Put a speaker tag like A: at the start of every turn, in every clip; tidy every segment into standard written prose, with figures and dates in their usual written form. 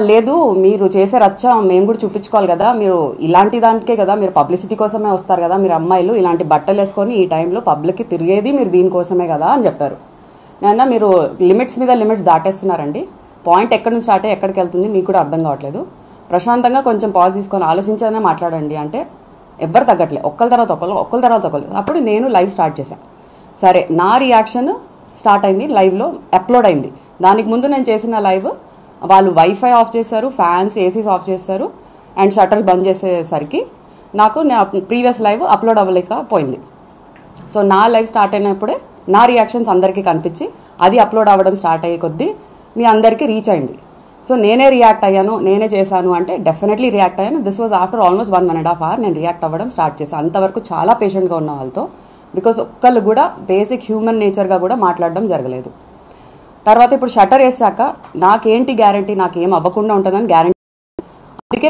A: లేదు మీరు చేసే రచ్చ మేము కూడా చూపించుకోవాలి కదా, మీరు ఇలాంటి దానికే కదా, మీరు పబ్లిసిటీ కోసమే వస్తారు కదా, మీరు అమ్మాయిలు ఇలాంటి బట్టలు వేసుకొని ఈ టైంలో పబ్లిక్కి తిరిగేది మీరు దీనికోసమే కదా అని చెప్పారు. నేను మీరు లిమిట్స్ మీద లిమిట్స్ దాటేస్తున్నారండి. పాయింట్ ఎక్కడి నుంచి స్టార్ట్ అయ్యి ఎక్కడికి వెళ్తుంది మీకు కూడా అర్థం కావట్లేదు. ప్రశాంతంగా కొంచెం పాజ్ తీసుకొని ఆలోచించానే మాట్లాడండి అంటే ఎవ్వరు తగ్గట్లే, ఒకళ్ళ తర్వాత ఒకళ్ళు. అప్పుడు నేను లైవ్ స్టార్ట్ చేశాను. సరే, నా రియాక్షన్ స్టార్ట్ అయింది, లైవ్లో అప్లోడ్ అయింది. దానికి ముందు నేను చేసిన లైవ్ వాళ్ళు వైఫై ఆఫ్ చేశారు, ఫ్యాన్స్ ఏసీస్ ఆఫ్ చేశారు అండ్ షట్టర్స్ బంద్ చేసేసరికి నాకు నా ప్రీవియస్ లైవ్ అప్లోడ్ అవ్వలేకపోయింది. సో నా లైవ్ స్టార్ట్ అయినప్పుడే నా రియాక్షన్స్ అందరికీ కనిపించి అది అప్లోడ్ అవ్వడం స్టార్ట్ అయ్యే కొద్దీ మీ అందరికీ రీచ్ అయింది. సో నేనే రియాక్ట్ అయ్యాను, నేనే చేశాను అంటే డెఫినెట్లీ రియాక్ట్ అయ్యాను. This was after almost 1.5 hours నేను రియాక్ట్ అవ్వడం స్టార్ట్ చేశాను. అంతవరకు చాలా పేషెంట్గా ఉన్న వాళ్ళతో, బికాస్ ఒక్కళ్ళు కూడా బేసిక్ హ్యూమన్ నేచర్గా కూడా మాట్లాడడం జరగలేదు. తర్వాత ఇప్పుడు షట్టర్ వేసాక నాకేంటి గ్యారంటీ, నాకేం అవ్వకుండా ఉంటుందని గ్యారంటీ, అందుకే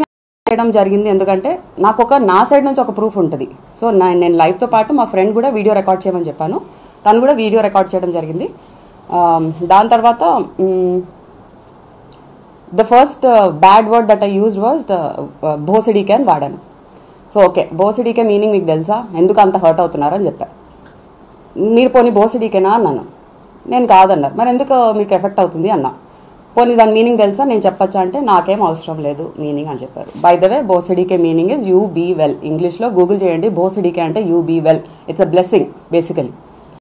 A: చేయడం జరిగింది. ఎందుకంటే నాకు నా సైడ్ నుంచి ఒక ప్రూఫ్ ఉంటుంది. సో నేను లైవ్తో పాటు మా ఫ్రెండ్ కూడా వీడియో రికార్డ్ చేయమని చెప్పాను, తను కూడా వీడియో రికార్డ్ చేయడం జరిగింది. దాని తర్వాత the first bad word that I used was భోసిడీకే అని వాడాను. సో ఓకే, భోసిడీకే మీనింగ్ మీకు తెలుసా, ఎందుకు అంత హర్ట్ అవుతున్నారని చెప్పాను. మీరు పోనీ భోసిడీకేనా అన్నాను. నేను కాదన్నారు. మరి ఎందుకు మీకు ఎఫెక్ట్ అవుతుంది అన్నా. పోనీ దాని మీనింగ్ తెలుసా, నేను చెప్పచ్చా అంటే నాకేం అవసరం లేదు మీనింగ్ అని చెప్పారు. బై ద వే భోసిడీకే meaning is you be well. ఇంగ్లీష్లో గూగుల్ చేయండి, భోసిడీకే అంటే you be well, it's a blessing basically.